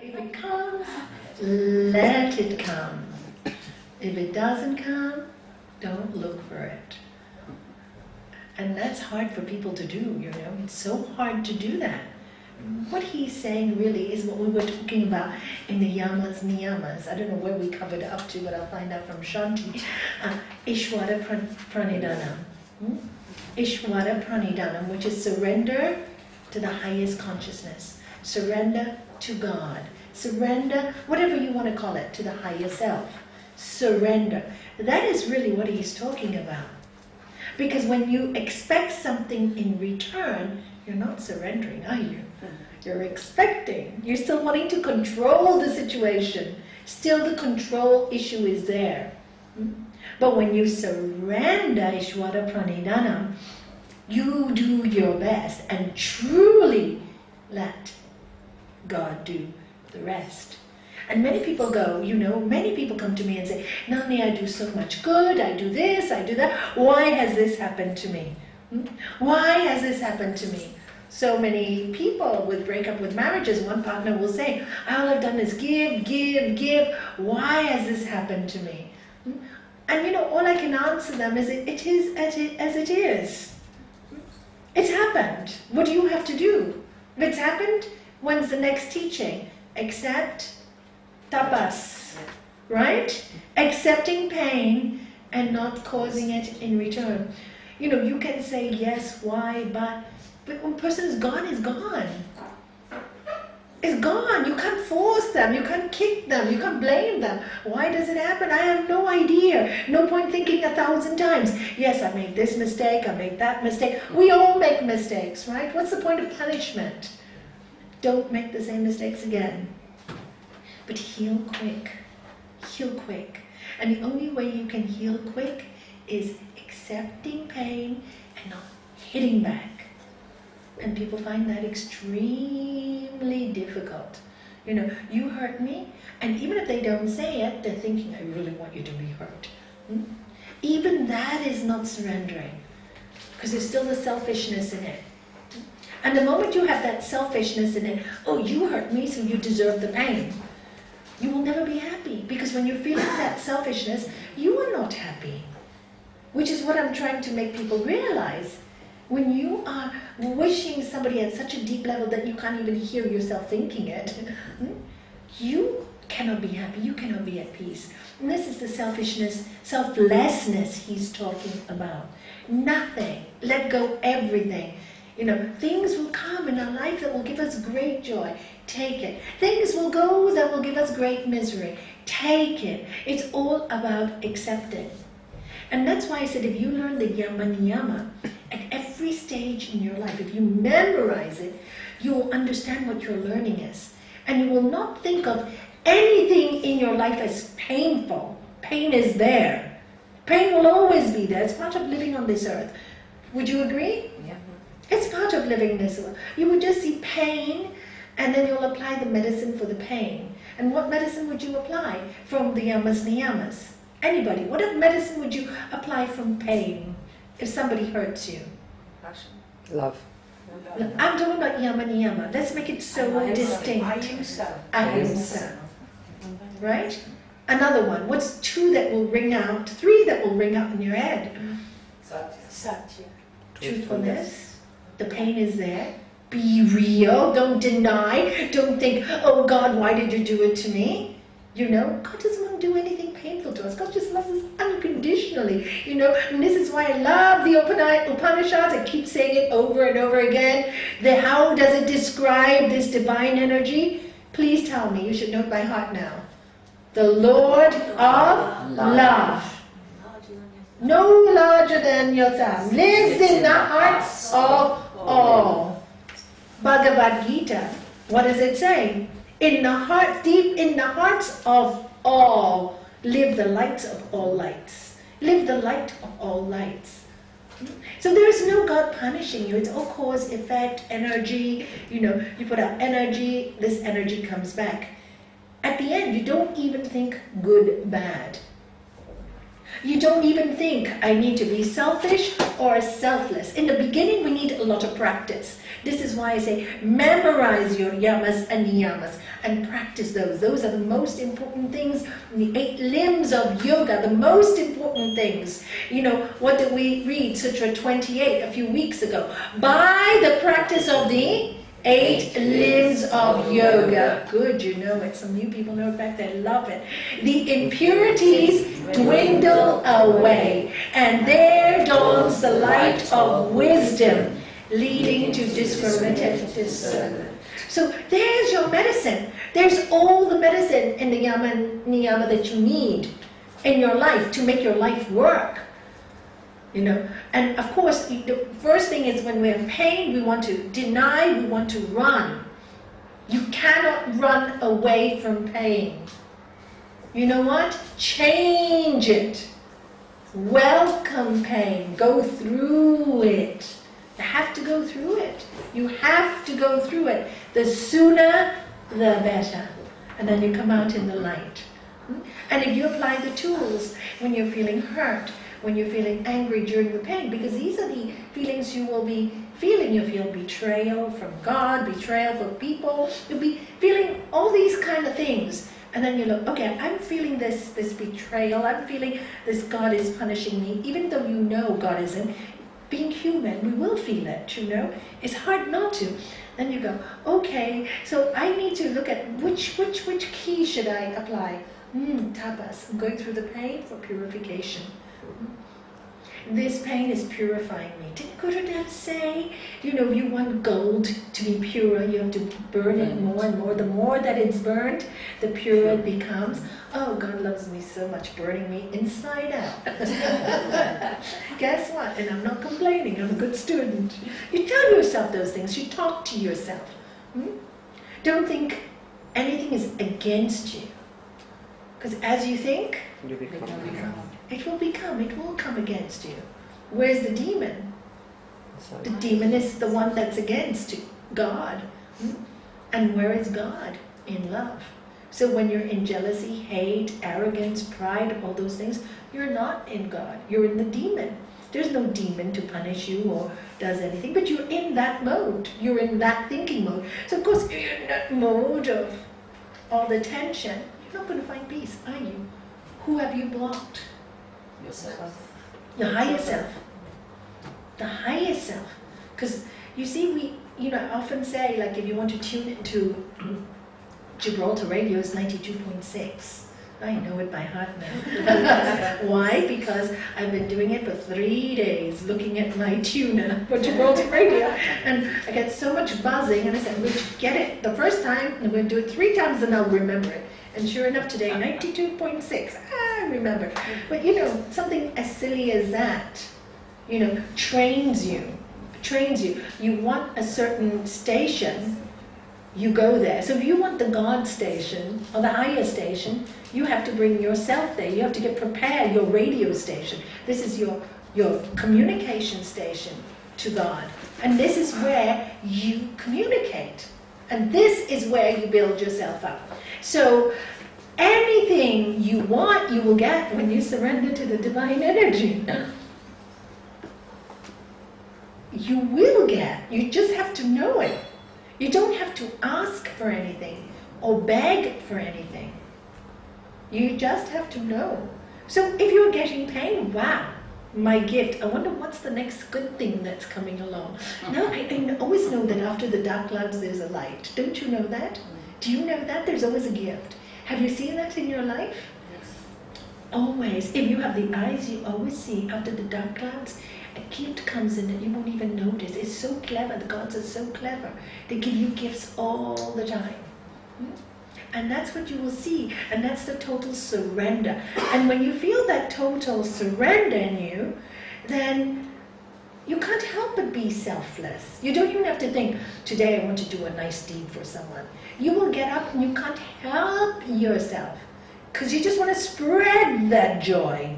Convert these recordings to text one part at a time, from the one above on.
If it comes, let it come. If it doesn't come, don't look for it. And that's hard for people to do, you know. It's so hard to do that. What he's saying really is what we were talking about in the yamas, niyamas. I don't know where we covered up to, but I'll find out from Shanti. Ishvara Pranidhanam. Ishvara Pranidhanam, which is surrender to the highest consciousness. Surrender to God. Surrender, whatever you want to call it, to the higher self. Surrender. That is really what he's talking about. Because when you expect something in return, you're not surrendering, are you? You're expecting. You're still wanting to control the situation. Still the control issue is there. But when you surrender, Ishvara Pranidhanam, you do your best and truly let God do the rest. And many people go, you know, many people come to me and say, Nalanie, I do so much good, I do this, I do that. Why has this happened to me? Why has this happened to me? So many people with breakup with marriages, one partner will say, all I've done is give, give, give. Why has this happened to me? And you know, all I can answer them is, it is as it is. It's happened. What do you have to do? If it's happened, when's the next teaching? Accept tapas, right? Accepting pain and not causing it in return. You know, you can say yes, why, but when a person is gone, it's gone. It's gone. You can't force them. You can't kick them. You can't blame them. Why does it happen? I have no idea. No point thinking 1,000 times. Yes, I made this mistake. I made that mistake. We all make mistakes, right? What's the point of punishment? Don't make the same mistakes again. But heal quick. Heal quick. And the only way you can heal quick is accepting pain and not hitting back. And people find that extremely difficult. You know, you hurt me, and even if they don't say it, they're thinking, I really want you to be hurt. Even that is not surrendering, because there's still the selfishness in it. And the moment you have that selfishness in it, oh, you hurt me, so you deserve the pain. You will never be happy, because when you're feeling that selfishness, you are not happy. Which is what I'm trying to make people realize. When you are wishing somebody at such a deep level that you can't even hear yourself thinking it, you cannot be happy, you cannot be at peace. And this is the selfishness, selflessness he's talking about. Nothing, let go everything. You know, things will come in our life that will give us great joy. Take it. Things will go that will give us great misery. Take it. It's all about accepting. And that's why I said if you learn the yama niyama at every stage in your life, if you memorize it, you will understand what your learning is. And you will not think of anything in your life as painful. Pain is there. Pain will always be there. It's part of living on this earth. Would you agree? Yeah. It's part of living this earth. You would just see pain, and then you'll apply the medicine for the pain. And what medicine would you apply from the yamas niyamas? Anybody, what medicine would you apply from pain if somebody hurts you? Passion. Love. I'm talking about yama niyama. Let's make it so distinct. Ahimsa. Right? Another one. What's two that will ring out, three that will ring out in your head? Satya. Truthfulness. The pain is there. Be real. Don't deny. Don't think, oh God, why did you do it to me? You know, God doesn't want to do anything painful to us. God just loves us unconditionally. You know, and this is why I love the Upanishads. I keep saying it over and over again. How does it describe this divine energy? Please tell me. You should know it by heart now. The Lord of love. No larger than yourself. Lives in the hearts of all. Bhagavad Gita. What does it say? In the heart, deep in the hearts of all, live the lights of all lights. Live the light of all lights. So there is no God punishing you. It's all cause, effect, energy. You know, you put out energy, this energy comes back. At the end, you don't even think good, bad. You don't even think, I need to be selfish or selfless. In the beginning, we need a lot of practice. This is why I say, memorize your yamas and niyamas and practice those. Those are the most important things. The 8 limbs of yoga, the most important things. You know, what did we read? Sutra 28 a few weeks ago. By the practice of the 8 limbs of yoga. Good, you know it. Some new people know it back there. Love it. The impurities dwindle away, and there dawns the light of wisdom, leading to discriminative discernment. So there's your medicine. There's all the medicine in the yama and niyama that you need in your life to make your life work. You know, and of course, the first thing is when we have pain, we want to deny, we want to run. You cannot run away from pain. You know what? Change it. Welcome pain. Go through it. You have to go through it. You have to go through it. The sooner, the better. And then you come out in the light. And if you apply the tools when you're feeling hurt, when you're feeling angry during the pain, because these are the feelings you will be feeling. You feel betrayal from God, betrayal from people. You'll be feeling all these kind of things. And then you look, okay, I'm feeling this betrayal. I'm feeling this God is punishing me. Even though you know God isn't, being human, we will feel it, you know. It's hard not to. Then you go, okay, so I need to look at which key should I apply? Tapas. I'm going through the pain for purification. This pain is purifying me. Didn't Gurudev say, you know, you want gold to be pure, you have to burn it more and more. The more that it's burned, the purer it becomes. Oh, God loves me so much, burning me inside out. Guess what? And I'm not complaining, I'm a good student. You tell yourself those things, you talk to yourself. Don't think anything is against you. Because as you think, it will come against you. Where's the demon? The demon is the one that's against God. And where is God? In love. So when you're in jealousy, hate, arrogance, pride, all those things, you're not in God. You're in the demon. There's no demon to punish you or does anything, but you're in that mode. You're in that thinking mode. So of course, if you're in that mode of all the tension, you're not going to find peace, are you? Who have you blocked? Yourself. Your higher self. The higher self. Because you see, I often say, like, if you want to tune into Gibraltar radio, is 92.6. I know it by heart now. Why? Because I've been doing it for 3 days, looking at my tuner for Gibraltar radio, and I get so much buzzing, and I said, Rich, get it the first time, I'm going to do it 3 times, and I'll remember it. And sure enough, today, 92.6, I remember. But something as silly as that, trains you. You want a certain station, you go there. So if you want the God station, or the higher station, you have to bring yourself there. You have to get prepared, your radio station. This is your communication station to God. And this is where you communicate. And this is where you build yourself up. So anything you want, you will get when you surrender to the divine energy. You will get. You just have to know it. You don't have to ask for anything or beg for anything. You just have to know. So if you're getting pain, wow, my gift. I wonder what's the next good thing that's coming along. No, I always know that after the dark clouds there's a light. Don't you know that? Do you know that? There's always a gift. Have you seen that in your life? Yes. Always. If you have the eyes, you always see after the dark clouds, a gift comes in that you won't even notice. It's so clever. The gods are so clever. They give you gifts all the time. And that's what you will see. And that's the total surrender. And when you feel that total surrender in you, then you can't help but be selfless. You don't even have to think, today I want to do a nice deed for someone. You will get up and you can't help yourself. Because you just want to spread that joy.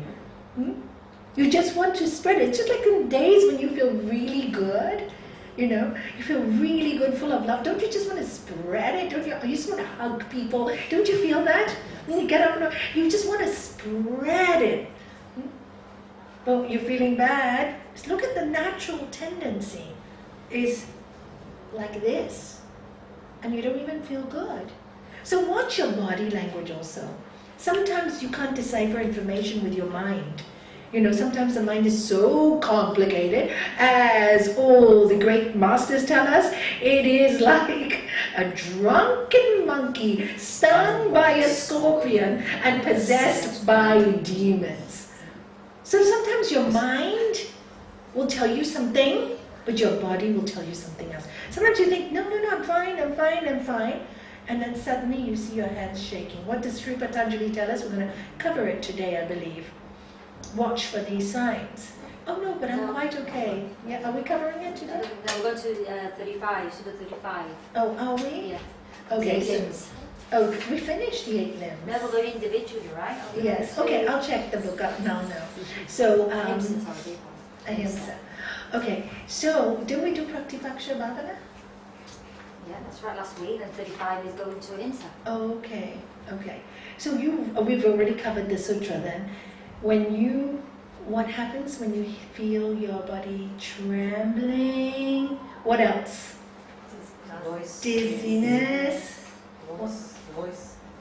You just want to spread it. It's just like in days when you feel really good, you feel really good, full of love. Don't you just want to spread it? Don't you? You just want to hug people. Don't you feel that? When you get up, you just want to spread it. But you're feeling bad, just look at the natural tendency is like this, and you don't even feel good. So watch your body language also. Sometimes you can't decipher information with your mind. You know, sometimes the mind is so complicated, as all the great masters tell us, it is like a drunken monkey stung by a scorpion and possessed by demons. So sometimes your mind will tell you something, but your body will tell you something else. Sometimes you think, no, I'm fine. And then suddenly you see your hands shaking. What does Sri Patanjali tell us? We're going to cover it today, I believe. Watch for these signs. Oh no, but I'm quite okay. Yeah, are we covering it today? No, we're going to 35, Sutta 35. Oh, are we? Yeah. Okay, The so, limbs. oh, we finished the 8 limbs. No, we're going individually, right? Yes, okay, I'll check the book up now. So, ahimsa. Okay, so did we do Praktipaksha Bhavana? Yeah, that's right, last week, and 35 is going to ahimsa. Okay. So we've already covered the sutra then. What happens when you feel your body trembling? What else? Voice. Dizziness.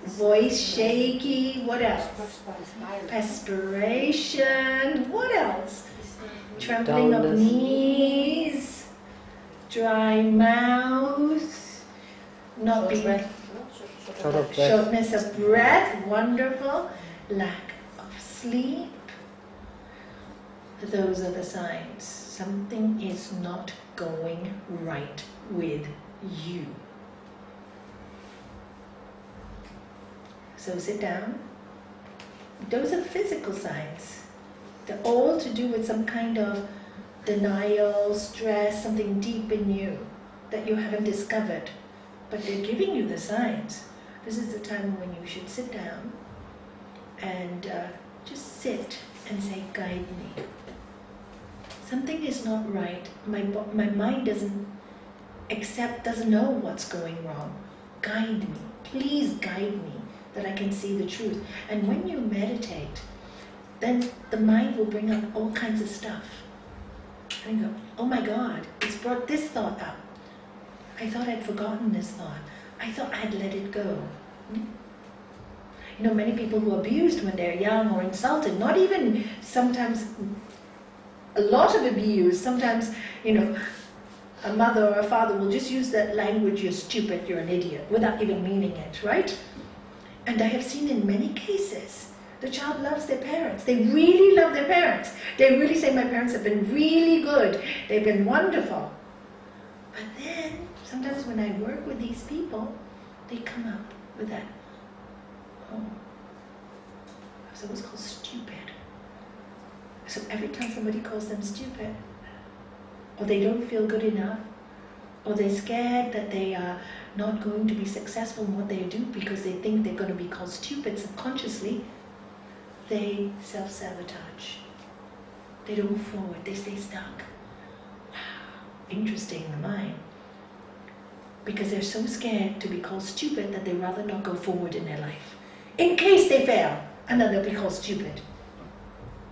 Voice shaky. What else? Perspiration. What else? Trembling of knees. Dry mouth. Not being. Shortness of breath. Wonderful. Lack of sleep. Those are the signs. Something is not going right with you. So sit down. Those are the physical signs. They're all to do with some kind of denial, stress, something deep in you that you haven't discovered. But they're giving you the signs. This is the time when you should sit down and just sit and say, guide me. Something is not right. My mind doesn't know what's going wrong. Guide me. Please guide me that I can see the truth. And when you meditate, then the mind will bring up all kinds of stuff. And you go, oh my God, it's brought this thought up. I thought I'd forgotten this thought. I thought I'd let it go. You know, many people who are abused when they're young or insulted, not even sometimes a lot of abuse, sometimes, you know, a mother or a father will just use that language, you're stupid, you're an idiot, without even meaning it, right? And I have seen in many cases, the child loves their parents. They really love their parents. They really say, my parents have been really good. They've been wonderful. But then, sometimes when I work with these people, they come up with that, oh, I was always called stupid. So every time somebody calls them stupid, or they don't feel good enough, or they're scared that they are not going to be successful in what they do because they think they're going to be called stupid subconsciously, they self-sabotage. They don't move forward, they stay stuck. Wow, interesting, the mind. Because they're so scared to be called stupid that they rather not go forward in their life. In case they fail, and then they'll be called stupid.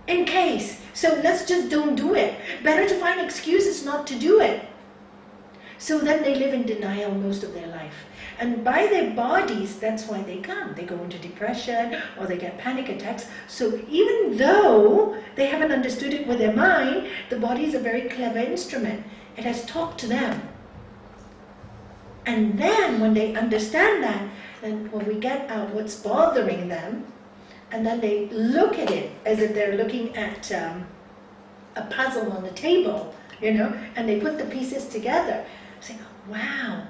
In case. So let's just don't do it. Better to find excuses not to do it. So then they live in denial most of their life. And by their bodies, that's why they come. They go into depression or they get panic attacks. So even though they haven't understood it with their mind, the body is a very clever instrument. It has talked to them. And then when they understand that, then when we get out what's bothering them, and then they look at it as if they're looking at a puzzle on the table, you know, and they put the pieces together, saying, wow,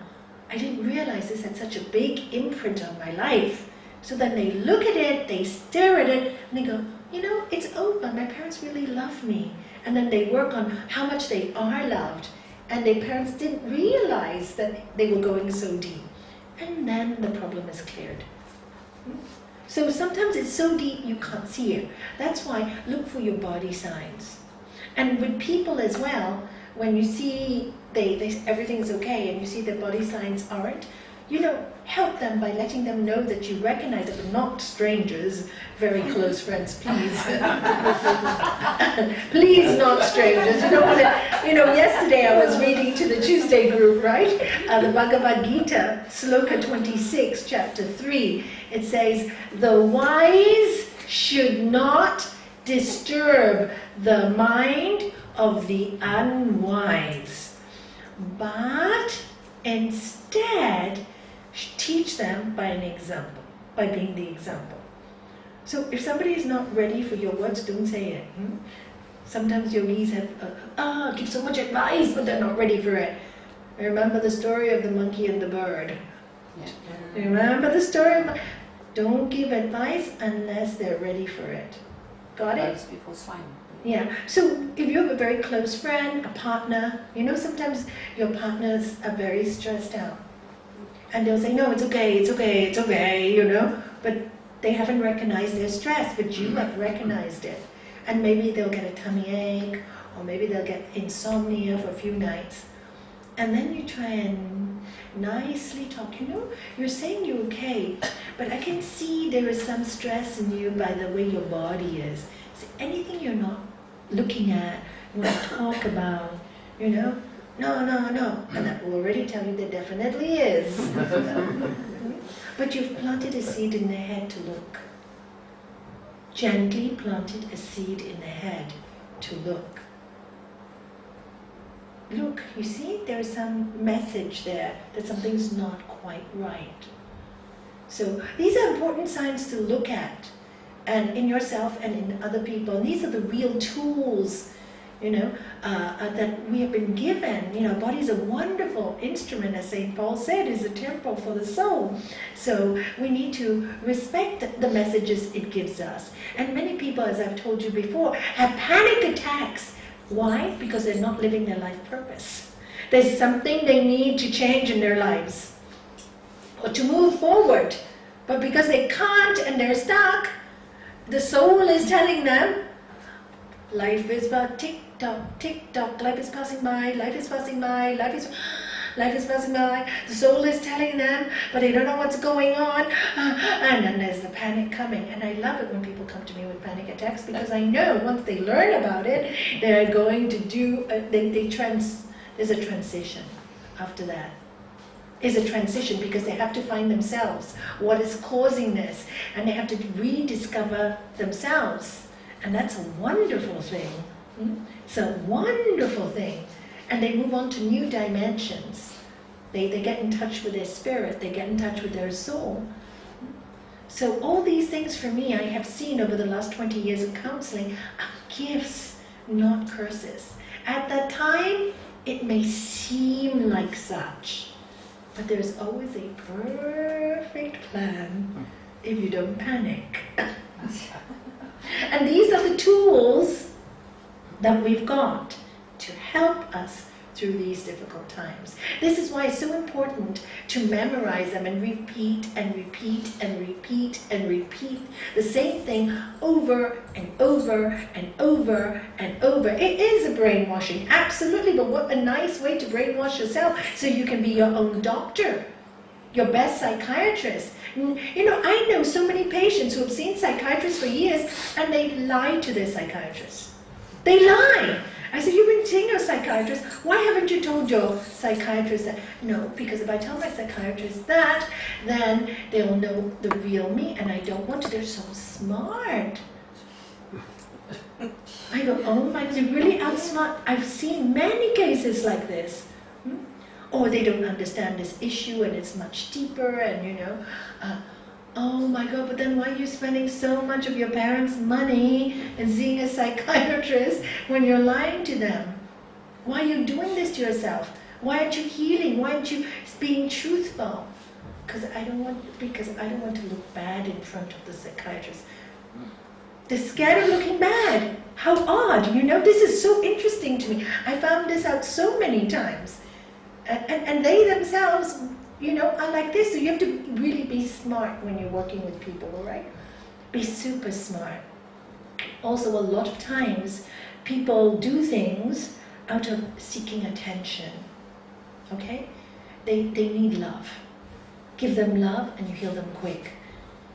I didn't realize this had such a big imprint on my life. So then they look at it, they stare at it, and they go, you know, it's over, my parents really love me. And then they work on how much they are loved, and their parents didn't realize that they were going so deep. And then the problem is cleared. So sometimes it's so deep you can't see it. That's why look for your body signs. And with people as well, when you see everything's okay and you see their body signs aren't, help them by letting them know that you recognize that we're not strangers, very close friends, please. Please, not strangers. You don't want to, yesterday I was reading to the Tuesday group, right? The Bhagavad Gita, Sloka 26, chapter 3. It says, the wise should not disturb the mind of the unwise, but instead teach them by an example, by being the example. So if somebody is not ready for your words, don't say it. Sometimes yogis have give so much advice, but they're not ready for it. Remember the story of the monkey and the bird. Yeah. Remember the story of don't give advice unless they're ready for it. Got it? Advice before swine. Yeah. So if you have a very close friend, a partner, sometimes your partners are very stressed out. And they'll say, no, it's okay, it's okay, it's okay, but they haven't recognized their stress, but you have recognized it. And maybe they'll get a tummy ache, or maybe they'll get insomnia for a few nights. And then you try and nicely talk, you're saying you're okay, but I can see there is some stress in you by the way your body is. So anything you're not looking at, you want to talk about, no. And that will already tell you there definitely is. But you've planted a seed in their head to look. Gently planted a seed in the head to look. Look, you see, there's some message there that something's not quite right. So these are important signs to look at, and in yourself and in other people. And these are the real tools, that we have been given. Body is a wonderful instrument, as St. Paul said, is a temple for the soul. So we need to respect the messages it gives us. And many people, as I've told you before, have panic attacks. Why? Because they're not living their life purpose. There's something they need to change in their lives or to move forward. But because they can't and they're stuck, the soul is telling them, life is but tick-tock, tick-tock, life is passing by, life is passing by, life is passing by. The soul is telling them, but they don't know what's going on. And then there's the panic coming. And I love it when people come to me with panic attacks, because I know once they learn about it, they're going to do, there's a transition after that. Is a transition because they have to find themselves. What is causing this? And they have to rediscover themselves. And that's a wonderful thing. It's a wonderful thing. And they move on to new dimensions. They get in touch with their spirit. They get in touch with their soul. So all these things for me, I have seen over the last 20 years of counseling, are gifts, not curses. At that time, it may seem like such. But there's always a perfect plan if you don't panic. And these are the tools that we've got to help us through these difficult times. This is why it's so important to memorize them and repeat and repeat and repeat and repeat the same thing over and over and over and over. It is a brainwashing, absolutely, but what a nice way to brainwash yourself so you can be your own doctor, your best psychiatrist. I know so many patients who have seen psychiatrists for years and they lie to their psychiatrists. They lie. I said, you've been seeing your psychiatrist, why haven't you told your psychiatrist that? No, because if I tell my psychiatrist that, then they'll know the real me, and I don't want to. They're so smart. I go, oh my God, they're really outsmart. I've seen many cases like this. Or they don't understand this issue, and it's much deeper, and oh my God, but then why are you spending so much of your parents' money and seeing a psychiatrist when you're lying to them? Why are you doing this to yourself? Why aren't you healing? Why aren't you being truthful? Because I don't want to look bad in front of the psychiatrist. They're scared of looking bad. How odd, this is so interesting to me. I found this out so many times. And they themselves, are like this. So you have to really be smart when you're working with people, all right? Be super smart. Also, a lot of times, people do things out of seeking attention, okay? They need love. Give them love and you heal them quick.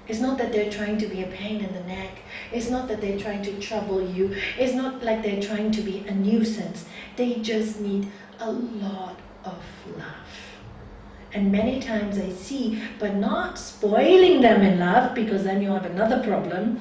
It's not that they're trying to be a pain in the neck. It's not that they're trying to trouble you. It's not like they're trying to be a nuisance. They just need a lot of love. And many times I see, but not spoiling them in love, because then you have another problem.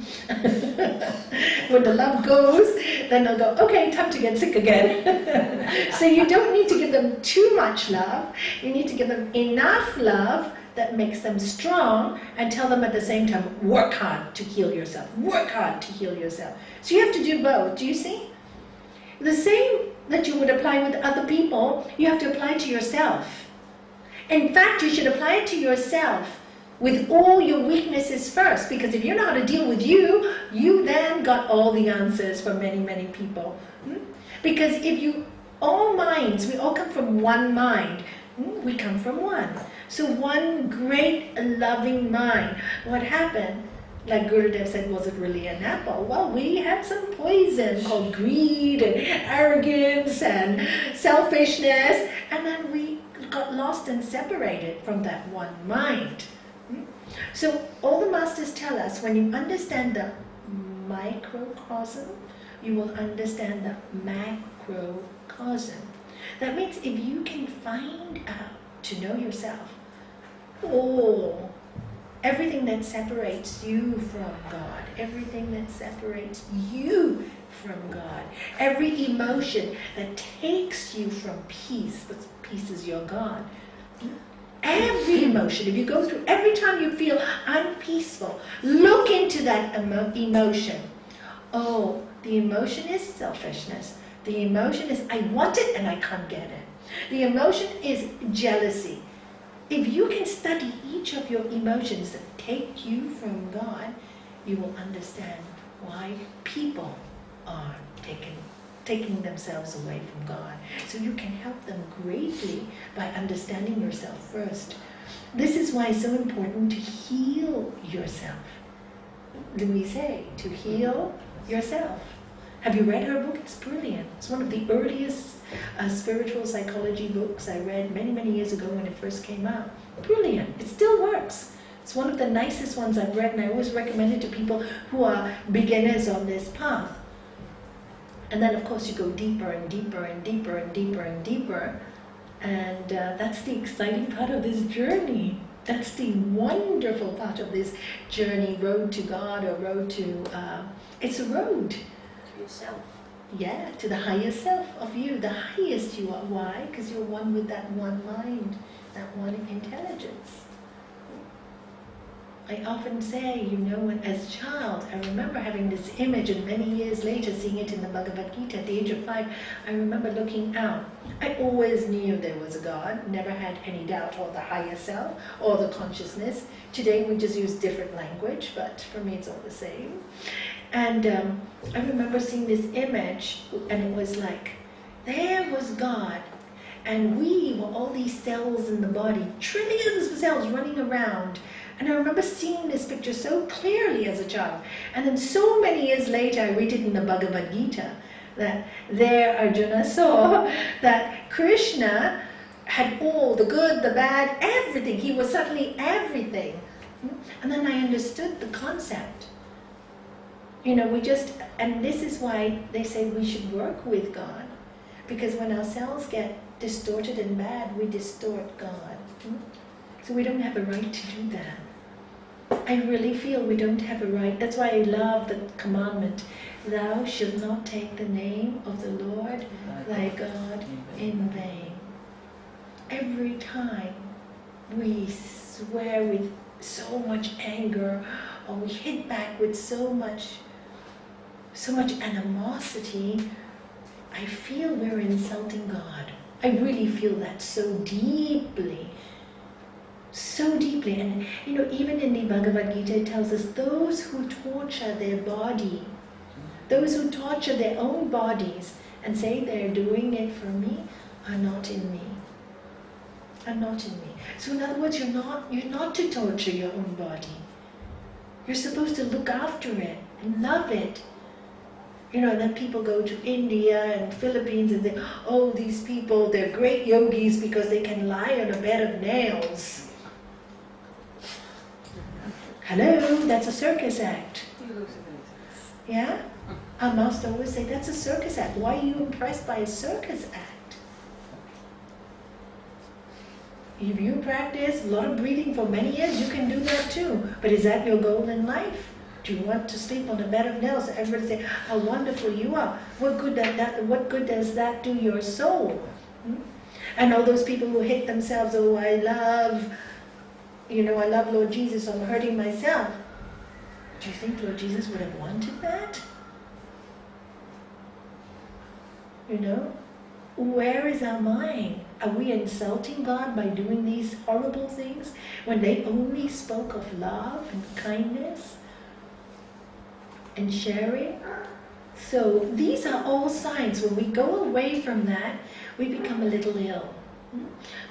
When the love goes, then they'll go, okay, time to get sick again. So you don't need to give them too much love. You need to give them enough love that makes them strong, and tell them at the same time, work hard to heal yourself. Work hard to heal yourself. So you have to do both. Do you see? The same that you would apply with other people, you have to apply to yourself. In fact, you should apply it to yourself with all your weaknesses first, because if you know how to deal with you, you then got all the answers for many, many people. Because if you, all minds, we all come from one mind. We come from one. So one great loving mind. What happened? Like Gurudev said, was it really an apple? Well, we had some poison called greed and arrogance and selfishness, and then we got lost and separated from that one mind. So all the masters tell us, when you understand the microcosm, you will understand the macrocosm. That means if you can find out to know yourself, everything that separates you from God, everything that separates you from God, every emotion that takes you from peace, but peace is your God. Every emotion, if you go through, every time you feel unpeaceful, look into that emotion. Oh, the emotion is selfishness. The emotion is, I want it and I can't get it. The emotion is jealousy. If you can study each of your emotions that take you from God, you will understand why people are taking themselves away from God. So you can help them greatly by understanding yourself first. This is why it's so important to heal yourself. Louise Hay, to heal yourself. Have you read her book? It's brilliant. It's one of the earliest spiritual psychology books I read many, many years ago when it first came out. Brilliant. It still works. It's one of the nicest ones I've read, and I always recommend it to people who are beginners on this path. And then, of course, you go deeper and deeper and deeper and deeper and deeper. And that's the exciting part of this journey. That's the wonderful part of this journey, road to God or road to... it's a road. To yourself. Yeah, to the higher self of you, the highest you are. Why? Because you're one with that one mind, that one intelligence. I often say, when as a child, I remember having this image, and many years later seeing it in the Bhagavad Gita at the age of 5, I remember looking out. I always knew there was a God, never had any doubt, or the higher self, or the consciousness. Today we just use different language, but for me it's all the same. And I remember seeing this image, and it was like, there was God, and we were all these cells in the body, trillions of cells running around. And I remember seeing this picture so clearly as a child. And then so many years later, I read it in the Bhagavad Gita, that there Arjuna saw that Krishna had all the good, the bad, everything. He was suddenly everything. And then I understood the concept. And this is why they say we should work with God. Because when our cells get distorted and bad, we distort God. So we don't have a right to do that. I really feel we don't have a right. That's why I love the commandment, thou shalt not take the name of the Lord thy God in vain. Every time we swear with so much anger, or we hit back with so much animosity, I feel we're insulting God. I really feel that so deeply. So deeply. And even in the Bhagavad Gita it tells us those who torture their body, those who torture their own bodies and say they're doing it for me, are not in me. Are not in me. So in other words, you're not to torture your own body. You're supposed to look after it and love it. Then people go to India and Philippines and they, oh, these people, they're great yogis because they can lie on a bed of nails. Hello, that's a circus act. Yeah? Our master always say, that's a circus act. Why are you impressed by a circus act? If you practice a lot of breathing for many years, you can do that too. But is that your goal in life? Do you want to sleep on a bed of nails? Everybody say, how wonderful you are. What good does that do your soul? And all those people who hit themselves, oh, I love Lord Jesus, I'm hurting myself. Do you think Lord Jesus would have wanted that? Where is our mind? Are we insulting God by doing these horrible things when they only spoke of love and kindness and sharing? So these are all signs. When we go away from that, we become a little ill.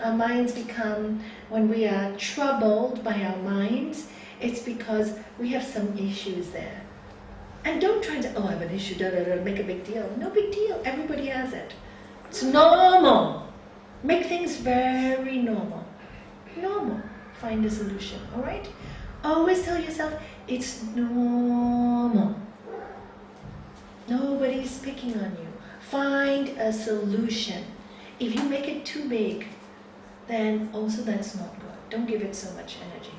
Our minds become, when we are troubled by our minds, it's because we have some issues there. And don't try to, I have an issue, make a big deal. No big deal. Everybody has it. It's normal. Make things very normal. Normal. Find a solution, all right? Always tell yourself, it's normal. Nobody's picking on you. Find a solution. If you make it too big, then also that's not good. Don't give it so much energy.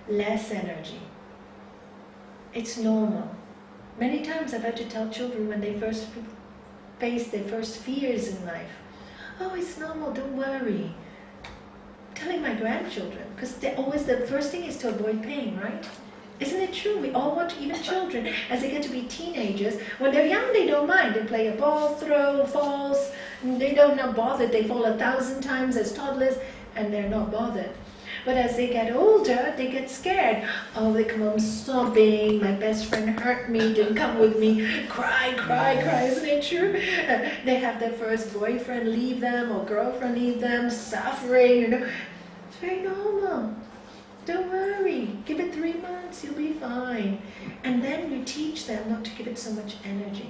Less energy. It's normal. Many times I've had to tell children when they first face their first fears in life, oh, it's normal, don't worry. Telling my grandchildren, because always the first thing is to avoid pain, right? Isn't it true? We all want to, even children, as they get to be teenagers, when they're young, they don't mind. They play a ball, throw, falls, they don't not bothered. They fall 1,000 times as toddlers, and they're not bothered. But as they get older, they get scared. Oh, they come home sobbing, my best friend hurt me, didn't come with me, cry, isn't it true? They have their first boyfriend leave them, or girlfriend leave them, suffering, It's very normal. Don't worry, give it 3 months, you'll be fine. And then you teach them not to give it so much energy,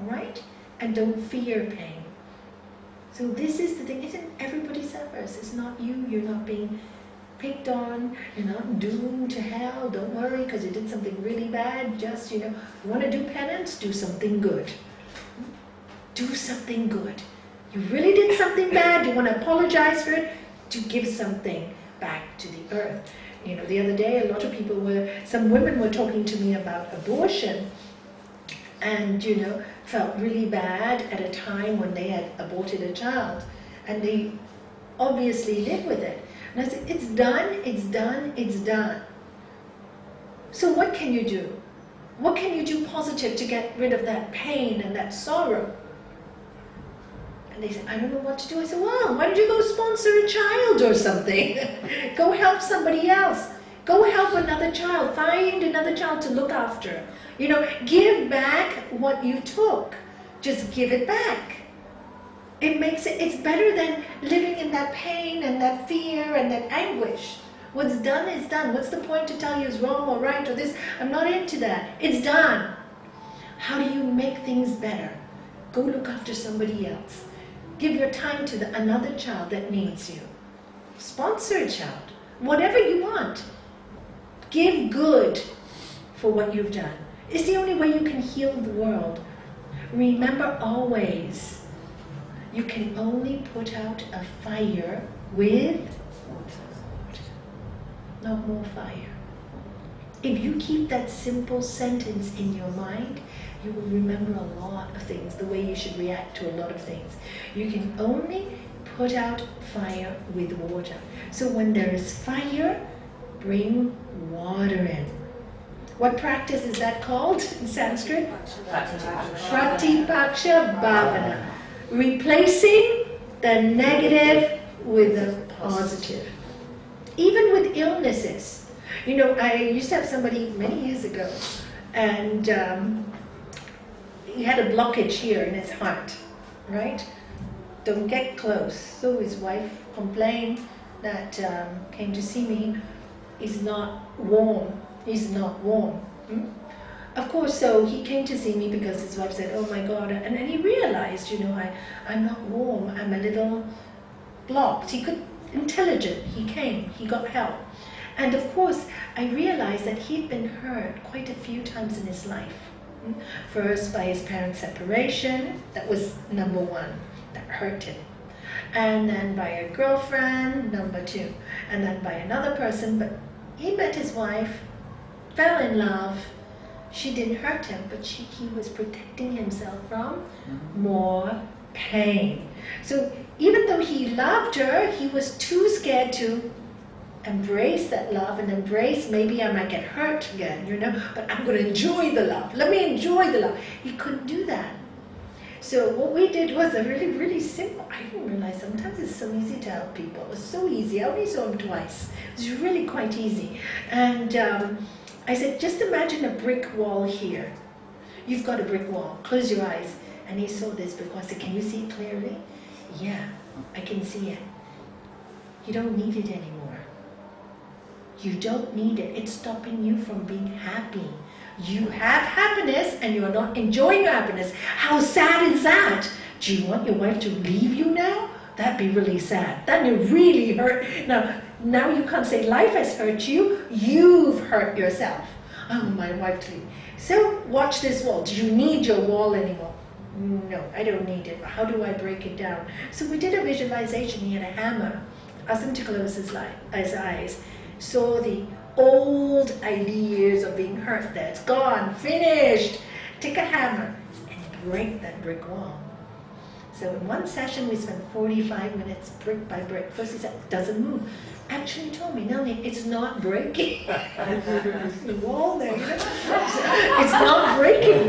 all right? And don't fear pain. So this is the thing, isn't everybody suffers? It's not you, you're not being picked on, you're not doomed to hell, don't worry because you did something really bad, just, you want to do penance, do something good. Do something good. You really did something bad, you want to apologize for it, to give something back to the earth. The other day, some women were talking to me about abortion and, felt really bad at a time when they had aborted a child. And they obviously live with it. And I said, it's done, it's done, it's done. So what can you do? What can you do positive to get rid of that pain and that sorrow? And they said, I don't know what to do. I said, well, why don't you go sponsor a child or something? Go help somebody else. Go help another child. Find another child to look after. Give back what you took. Just give it back. It's better than living in that pain and that fear and that anguish. What's done is done. What's the point to tell you is wrong or right or this? I'm not into that. It's done. How do you make things better? Go look after somebody else. Give your time to another child that needs you. Sponsor a child. Whatever you want. Give good for what you've done. It's the only way you can heal the world. Remember always, you can only put out a fire with no more fire. If you keep that simple sentence in your mind, you will remember a lot of things, the way you should react to a lot of things. You can only put out fire with water. So when there is fire, bring water in. What practice is that called in Sanskrit? Pratipaksha Bhavana. Replacing the negative with the positive. Even with illnesses. I used to have somebody many years ago, and he had a blockage here in his heart, right? Don't get close. So his wife complained that came to see me, he's not warm. He's not warm. Of course, so he came to see me because his wife said, oh my God, and then he realized, I'm not warm, I'm a little blocked. Intelligent, he came, he got help. And of course, I realized that he'd been hurt quite a few times in his life. First by his parents' separation, that was number one, that hurt him. And then by a girlfriend, number two. And then by another person, but he met his wife, fell in love. She didn't hurt him, but he was protecting himself from more pain. So even though he loved her, he was too scared to embrace that love and embrace maybe I might get hurt again, but I'm going to enjoy the love. Let me enjoy the love. He couldn't do that. So what we did was a really, really simple. I didn't realize sometimes it's so easy to help people. It was so easy. I only saw him twice. It was really quite easy. And I said, just imagine a brick wall here. You've got a brick wall. Close your eyes. And he saw this brick wall. I said, can you see it clearly? Yeah, I can see it. You don't need it anymore. You don't need it. It's stopping you from being happy. You have happiness and you are not enjoying your happiness. How sad is that? Do you want your wife to leave you now? That'd be really sad. That'd really hurt. Now you can't say life has hurt you. You've hurt yourself. Oh, my wife to leave. So watch this wall. Do you need your wall anymore? No, I don't need it. How do I break it down? So we did a visualization. He had a hammer. Asked him to close his eyes. Saw the old ideas of being hurt there. It's gone, finished. Take a hammer and break that brick wall. So in one session we spent 45 minutes brick by brick. First he said, it doesn't move. Actually he told me, Nalanie, it's not breaking. The wall there, it's not breaking.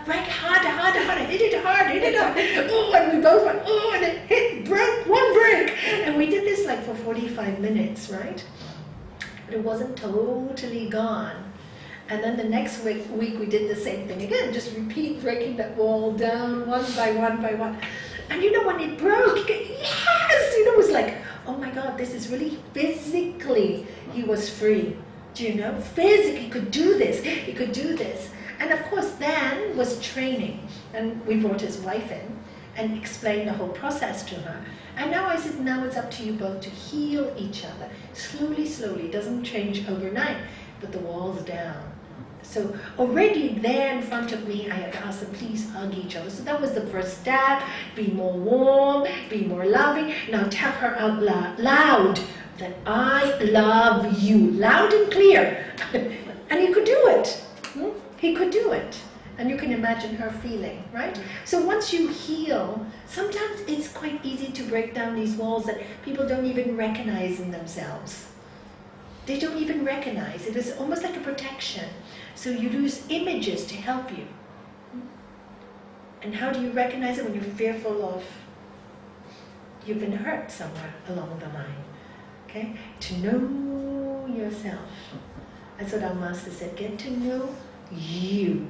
Break harder, harder, harder. Hit it hard, hit it hard. Oh, and we both went, oh, and it broke one brick. And we did this like for 45 minutes, right? But it wasn't totally gone. And then the next week we did the same thing again, just repeat breaking that wall down one by one by one. And when it broke, you go, yes! It was like, oh my God, this is really physically, he was free. Physically, he could do this, he could do this. And of course then was training. And we brought his wife in and explained the whole process to her. And now I said, now it's up to you both to heal each other. Slowly, slowly. It doesn't change overnight, but the wall's down. So already there in front of me, I had asked them, please hug each other. So that was the first step. Be more warm, be more loving. Now tell her out loud that I love you. Loud and clear. And he could do it. He could do it. And you can imagine her feeling, right? So once you heal, sometimes it's quite easy to break down these walls that people don't even recognize in themselves. They don't even recognize. It is almost like a protection. So you lose images to help you. And how do you recognize it? When you're fearful of you've been hurt somewhere along the line. Okay? To know yourself. That's what our master said. Get to know you.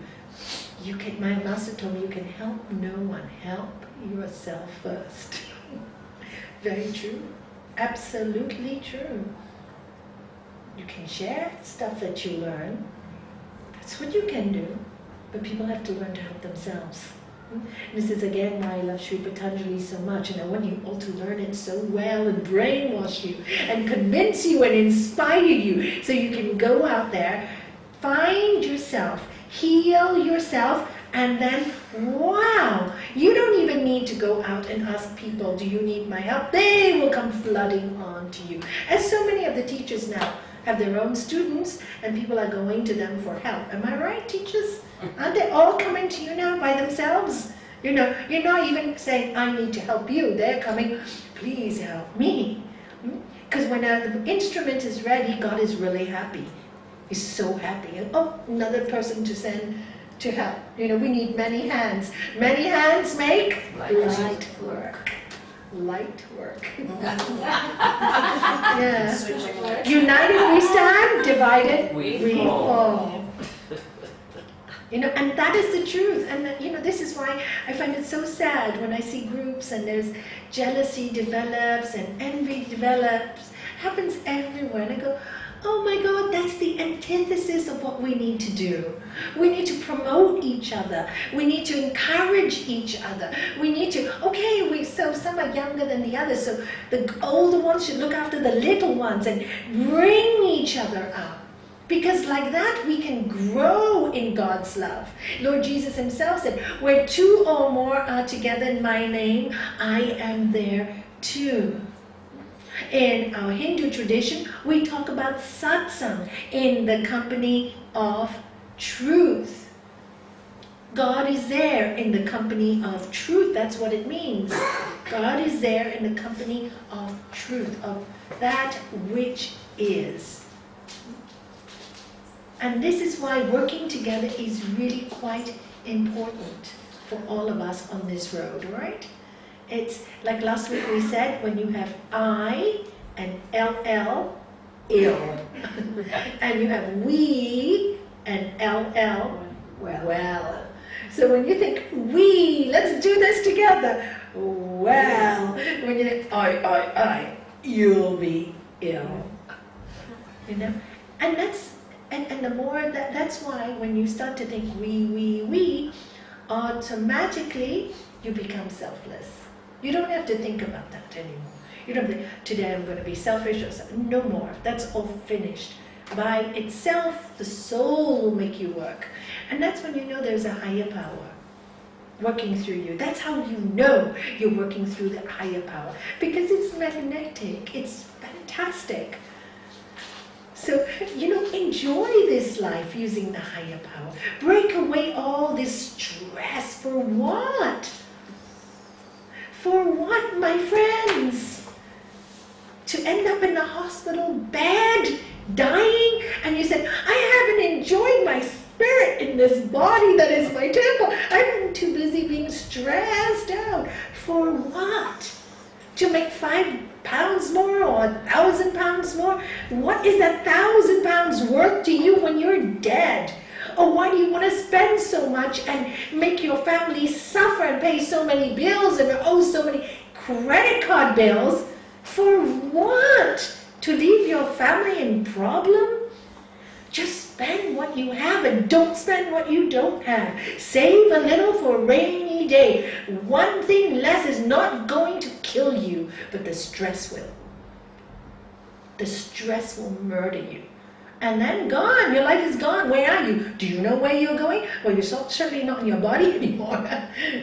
My master told me you can help no one. Help yourself first. Very true. Absolutely true. You can share stuff that you learn. That's what you can do. But people have to learn to help themselves. This is again why I love Sri Patanjali so much, and I want you all to learn it so well and brainwash you and convince you and inspire you so you can go out there, find yourself, heal yourself, and then, wow, you don't even need to go out and ask people, do you need my help? They will come flooding on to you. As so many of the teachers now have their own students and people are going to them for help. Am I right, teachers? Aren't they all coming to you now by themselves? You're not even saying, I need to help you. They're coming, please help me. Because when the instrument is ready, God is really happy. He's so happy. And, oh, another person to send to help. We need many hands. Many hands make light work. Light work. Yeah. United we stand, divided we fall. And that is the truth. And this is why I find it so sad when I see groups and there's jealousy develops and envy develops. Happens everywhere. And I go, Oh my God, that's the antithesis of what we need to do. We need to promote each other. We need to encourage each other. We need to, so some are younger than the others, so the older ones should look after the little ones and bring each other up. Because like that we can grow in God's love. Lord Jesus himself said, where two or more are together in my name, I am there too. In our Hindu tradition, we talk about satsang, in the company of truth. God is there in the company of truth. That's what it means. God is there in the company of truth, of that which is. And this is why working together is really quite important for all of us on this road, right? It's like last week we said, when you have I and LL, ill. And you have we and LL, well. So when you think we, let's do this together, well. When you think I, you'll be ill. You know? And that's and the more that's why when you start to think we, automatically you become selfless. You don't have to think about that anymore. You don't think, today I'm going to be selfish or something. No more. That's all finished. By itself, the soul will make you work. And that's when you know there's a higher power working through you. That's how you know you're working through the higher power. Because it's magnetic. It's fantastic. So, enjoy this life using the higher power. Break away all this stress. For what? For what, my friends? To end up in the hospital bed, dying, and you said, I haven't enjoyed my spirit in this body that is my temple. I'm too busy being stressed out. For what? To make 5 pounds more or 1,000 pounds more? What is 1,000 pounds worth to you when you're dead? Or why do you want to spend so much and make your family suffer and pay so many bills and owe so many credit card bills? For what? To leave your family in problem? Just spend what you have and don't spend what you don't have. Save a little for a rainy day. One thing less is not going to kill you, but the stress will. The stress will murder you. And then gone, your life is gone. Where are you? Do you know where you're going? Well, you're certainly not in your body anymore.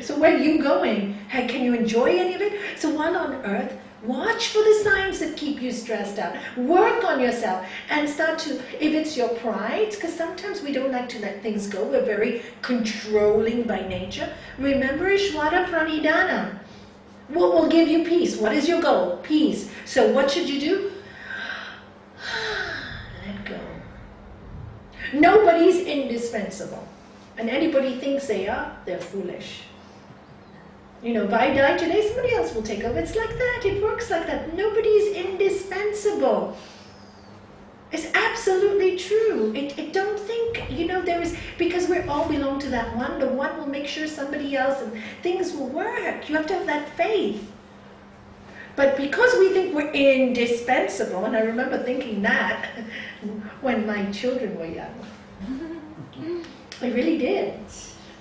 So where are you going? Can you enjoy any of it? So while on earth, watch for the signs that keep you stressed out. Work on yourself and start to, if it's your pride, because sometimes we don't like to let things go. We're very controlling by nature. Remember Ishvara Pranidhana. What will give you peace? What is your goal? Peace. So what should you do? Let go. Nobody's indispensable. And anybody thinks they are, they're foolish. If I die today, somebody else will take over. It's like that. It works like that. Nobody's indispensable. It's absolutely true. Don't think, there is, because we all belong to that one. The one will make sure somebody else and things will work. You have to have that faith. But because we think we're indispensable, and I remember thinking that when my children were young. I really did.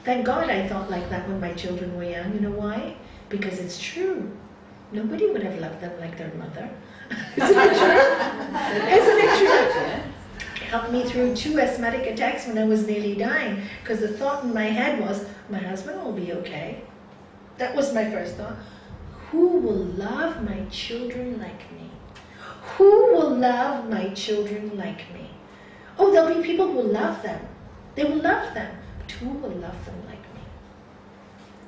Thank God I thought like that when my children were young. You know why? Because it's true. Nobody would have loved them like their mother. Isn't it true? Isn't it true? It helped me through 2 asthmatic attacks when I was nearly dying, because the thought in my head was, my husband will be okay. That was my first thought. Who will love my children like me? Who will love my children like me? Oh, there'll be people who will love them. They will love them. But who will love them like me?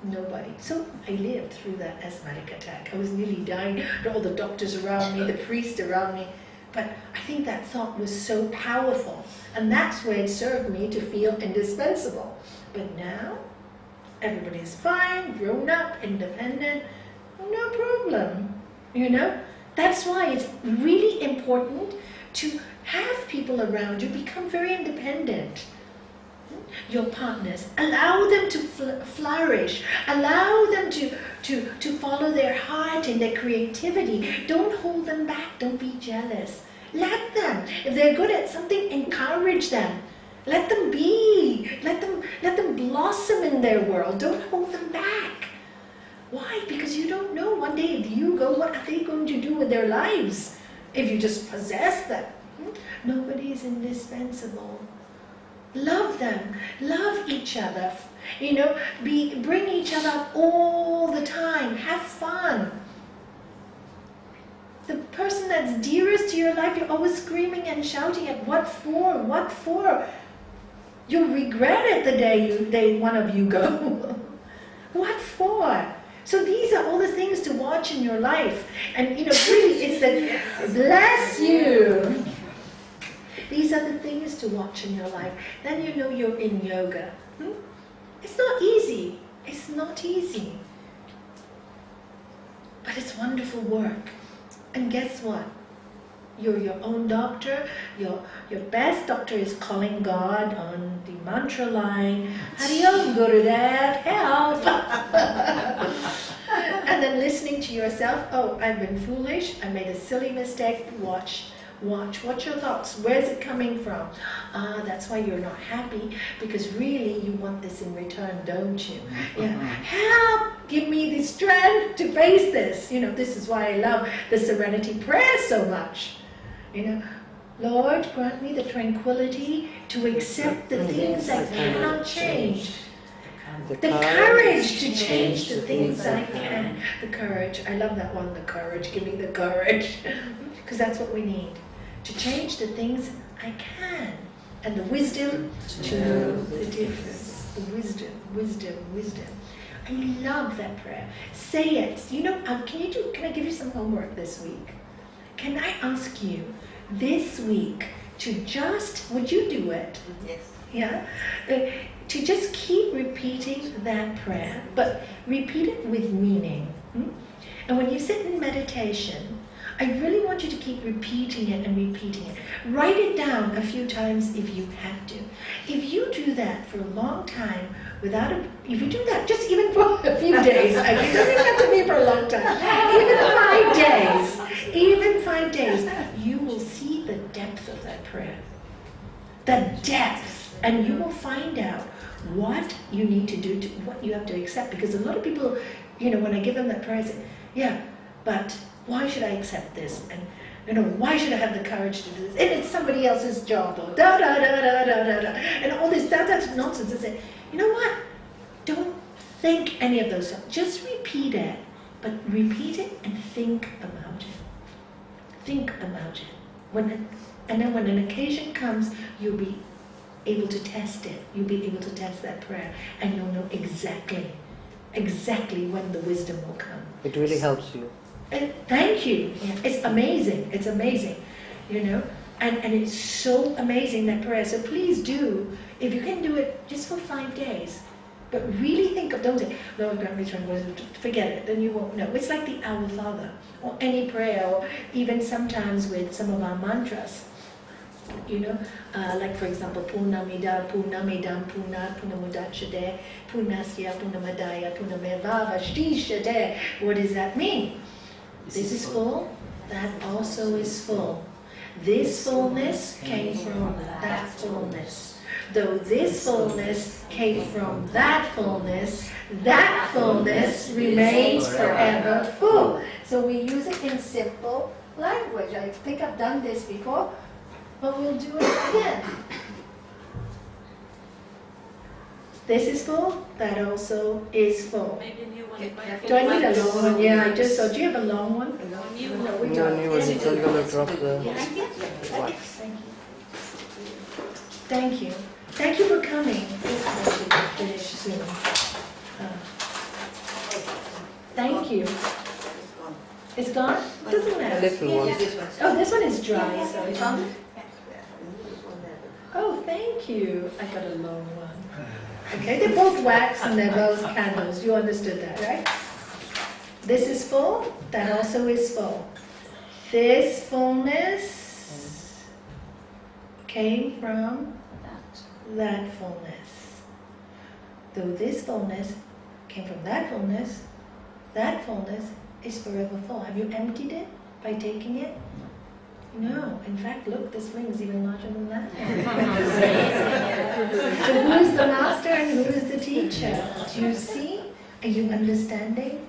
Nobody. So I lived through that asthmatic attack. I was nearly dying. All the doctors around me, the priest around me. But I think that thought was so powerful. And that's where it served me to feel indispensable. But now, everybody's fine, grown up, independent. No problem. That's why it's really important to have people around you become very independent. Your partners, allow them to flourish, allow them to follow their heart and their creativity. Don't hold them back, don't be jealous. Let them. If they're good at something, encourage them. Let them be. Let them blossom in their world. Don't hold them back. Why? Because you don't know. One day if you go, what are they going to do with their lives? If you just possess them. Nobody is indispensable. Love them. Love each other. Bring each other up all the time. Have fun. The person that's dearest to your life, you're always screaming and shouting at. What for? What for? You'll regret it the day one of you go. What for? So these are all the things to watch in your life. And really it's that, bless you. These are the things to watch in your life. Then you're in yoga. It's not easy. It's not easy. But it's wonderful work. And guess what? You're your own doctor. Your best doctor is calling God on the mantra line. Hari Om Gurudev, help! And then listening to yourself. Oh, I've been foolish. I made a silly mistake. Watch your thoughts. Where's it coming from? That's why you're not happy, because really you want this in return, don't you? Yeah. Help! Give me the strength to face this. This is why I love the serenity prayer so much. Lord, grant me the tranquility to accept the things I cannot change. The courage to change the things I can. The courage. I love that one, the courage. Give me the courage. Because that's what we need. To change the things I can. And the wisdom to know the difference. The wisdom. I love that prayer. Say it. Can I give you some homework this week? Can I ask you this week to would you do it? Yes. Yeah? To just keep repeating that prayer, but repeat it with meaning. And when you sit in meditation, I really want you to keep repeating it and repeating it. Write it down a few times if you have to. If you do that for a long time, if you do that just even for a few days, it doesn't even have to be for a long time, even 5 days, you will see the depth of that prayer. The depth. And you will find out what you need to do, what you have to accept. Because a lot of people, when I give them that prayer, I say, yeah, but why should I accept this? And why should I have the courage to do this? And it's somebody else's job, or da da da da da da da, and all this da da nonsense. I say, you know what? Don't think any of those thoughts. Just repeat it, but repeat it and think about it. Think about it. And then when an occasion comes, you'll be able to test it. You'll be able to test that prayer, and you'll know exactly when the wisdom will come. It really helps you. Thank you. Yeah, it's amazing. It's amazing. And it's so amazing, that prayer. So please do, if you can do it just for 5 days, but really don't say, Lord, grant me tranquility, forget it, then you won't know. It's like the Our Father, or any prayer, or even sometimes with some of our mantras. Like for example, Punamida, Punamidam, Punamudachade, Punasya, Punamadaya, Punamevava, Shtishade. What does that mean? This is full, that also is full. This fullness came from that fullness. Though this fullness came from that fullness remains forever full. So we use it in simple language. I think I've done this before, but we'll do it again. This is full, that also is full. Maybe a new one. Do I need a long one? Yeah, I just saw. Do you have a long one? No, we don't. You're going to drop the wax. Thank you. Thank you for coming. I should finish soon. Thank you. It's gone? Doesn't a matter. little one. Oh, this one is dry, so it's Oh, thank you. I got a long one. Okay, they're both wax and they're both candles. You understood that, right? This is full, that also is full. This fullness came from that fullness. Though this fullness came from that fullness is forever full. Have you emptied it by taking it? No, in fact, look, this ring is even larger than that. So who is the master and who is the teacher? Do you see? Are you understanding?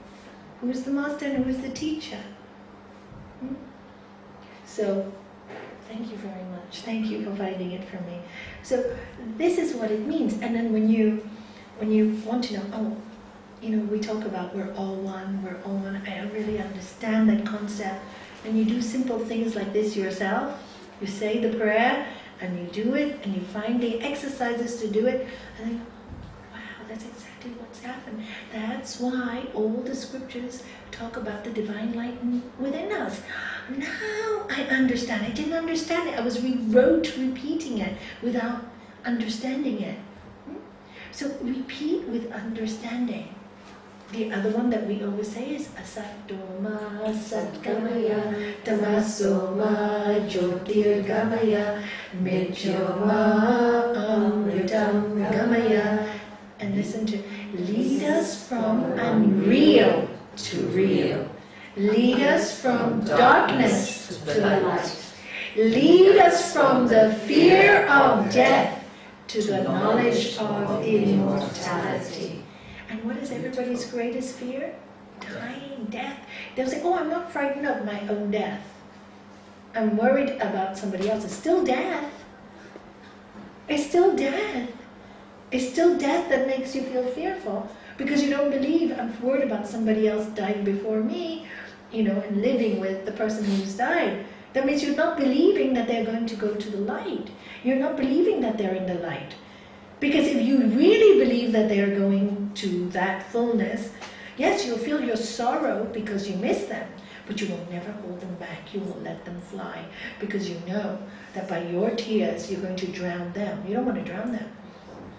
Who is the master and who is the teacher? So, thank you very much. Thank you for finding it for me. So, this is what it means. And then when you want to know, we talk about we're all one, I don't really understand that concept. And you do simple things like this yourself. You say the prayer, and you do it, and you find the exercises to do it, and then, wow, that's exactly what's happened. That's why all the scriptures talk about the divine light within us. Now I understand. I didn't understand it. I was repeating it without understanding it. So repeat with understanding. The other one that we always say is Asatoma Satgamaya Tamasoma Jyotirgamaya Mrityoma Amritam Gamaya. And listen to, lead us from unreal to real. Lead us from darkness to light. Lead us from the fear of death to the knowledge of immortality. And what is everybody's greatest fear? Dying, death. They'll say, I'm not frightened of my own death. I'm worried about somebody else. It's still death. It's still death. It's still death that makes you feel fearful. Because you don't believe, I'm worried about somebody else dying before me, and living with the person who's died. That means you're not believing that they're going to go to the light. You're not believing that they're in the light. Because if you really believe that they're going to that fullness, yes, you'll feel your sorrow because you miss them, but you will never hold them back. You will let them fly because you know that by your tears, you're going to drown them. You don't want to drown them.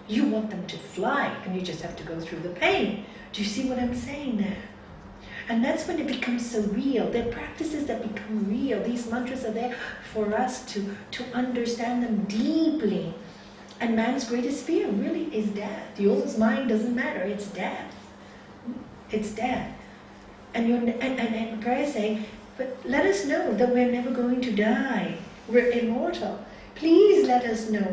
You want them to fly, and you just have to go through the pain. Do you see what I'm saying there? And that's when it becomes so real. They're practices that become real. These mantras are there for us to understand them deeply. And man's greatest fear really is death. Yours, mine, doesn't matter. It's death. It's death. And prayer is saying, but let us know that we're never going to die. We're immortal. Please let us know.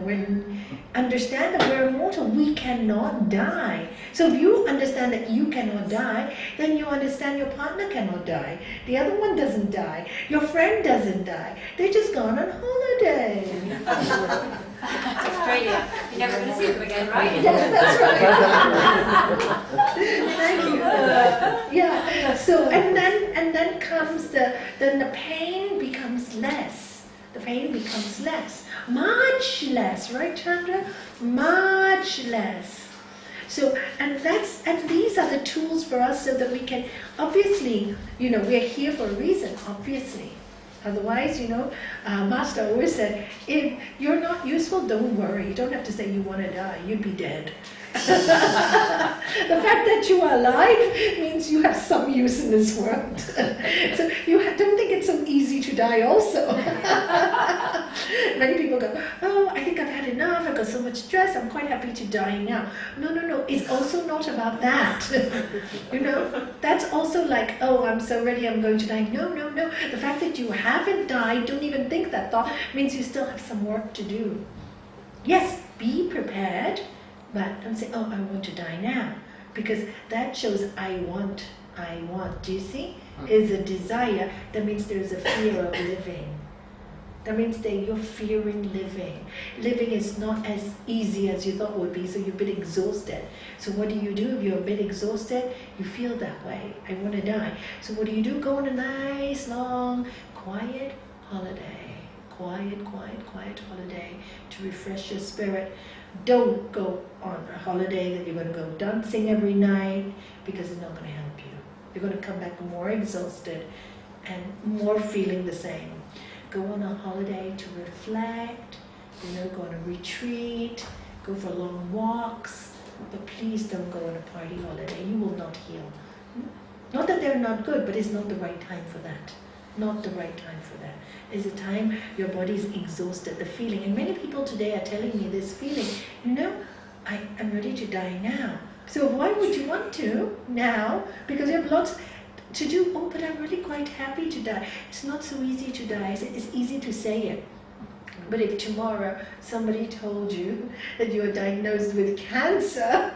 Understand that we're immortal. We cannot die. So if you understand that you cannot die, then you understand your partner cannot die. The other one doesn't die. Your friend doesn't die. They're just gone on holiday. Australia. You're never going to see them again, right? Yes, that's right. Thank you. Yeah. So and then comes then the pain becomes less. The pain becomes less. Much less, right, Chandra? Much less. So, and these are the tools for us so that we can, obviously, we're here for a reason, obviously. Otherwise, Master always said, if you're not useful, don't worry. You don't have to say you want to die. You'd be dead. The fact that you are alive means you have some use in this world. So don't think it's so easy to die also. Many people go, I think I've had enough, I've got so much stress, I'm quite happy to die now. No, it's also not about that. That's also like, I'm so ready, I'm going to die. No. The fact that you haven't died, don't even think that thought, means you still have some work to do. Yes, be prepared, but don't say, I want to die now. Because that shows I want. Do you see? Is a desire. That means there's a fear of living. That means that you're fearing living. Living is not as easy as you thought it would be, so you're a bit exhausted. So what do? If you're a bit exhausted, you feel that way. I want to die. So what do? Go on a nice, long, quiet holiday. Quiet holiday to refresh your spirit. Don't go on a holiday that you're going to go dancing every night, because it's not going to help you. You're going to come back more exhausted and more feeling the same. Go on a holiday to reflect, go on a retreat, go for long walks, but please don't go on a party holiday. You will not heal. Not that they're not good, but it's not the right time for that. Not the right time for that. It's a time your body's exhausted, the feeling. And many people today are telling me this feeling, I'm ready to die now. So why would you want to now? Because you have lots. to do, oh, but I'm really quite happy to die. It's not so easy to die. It's easy to say it. But if tomorrow somebody told you that you are diagnosed with cancer,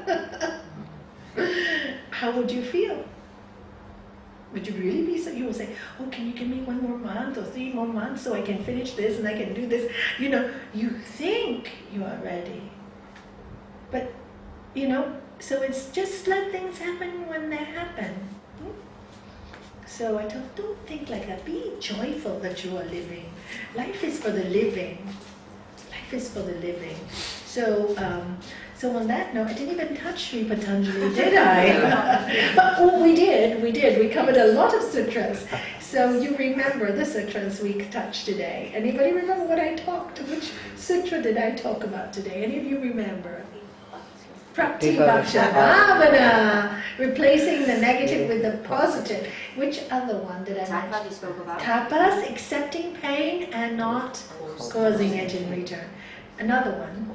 how would you feel? Would you really be so? You will say, oh, can you give me 1 more month or 3 more months so I can finish this and I can do this? You know, you think you are ready. But, you know, so it's just let things happen when they happen. So I told, don't think like that. Be joyful that you are living. Life is for the living. Life is for the living. So, so on that note, I didn't even touch Sri Patanjali, did I? But oh, we did. We covered a lot of sutras. So you remember the sutras we touched today. Anybody remember what I talked? Which sutra did I talk about today? Any of you remember? Pratibhaksha, replacing the negative with the positive. Which other one did I mention? Tapas you spoke about. Tapas, accepting pain and not causing it in return. Another one.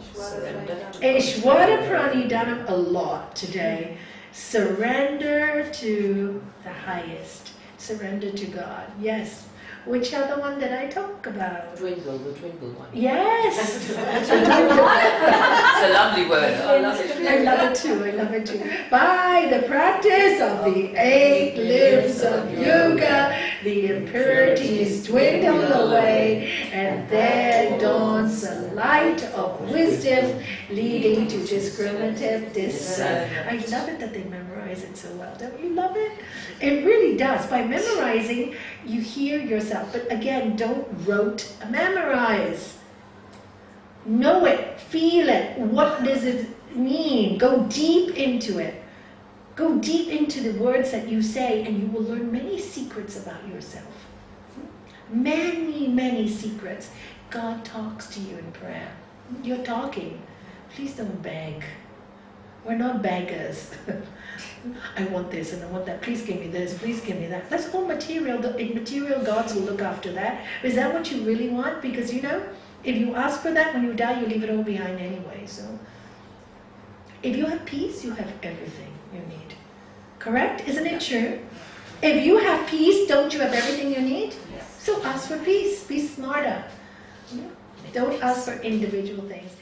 Ishvara Pranidhanam, a lot today. Surrender to the highest. Surrender to God. Yes. Which other one did I talk about? the twinkle one. Yes. It's a lovely word. I love it. I love it too. By the practice of the 8 limbs of yoga, the impurities dwindle away, and there dawns a light of wisdom leading to discriminative discernment. I love it that they memorize it so well. Don't you love it? It really does. By memorizing, you hear yourself. But again, don't rote memorize. Know it, feel it. What does it mean? Go deep into it. Go deep into the words that you say, and you will learn many secrets about yourself. Many, many secrets. God talks to you in prayer. You're talking. Please don't beg. We're not beggars. I want this and I want that. Please give me this. Please give me that. That's all material. The material gods will look after that. Is that what you really want? Because you know, if you ask for that, when you die, you leave it all behind anyway. So, if you have peace, you have everything you need. Correct? Isn't it true? If you have peace, don't you have everything you need? Yes. So ask for peace. Be smarter. Don't ask for individual things.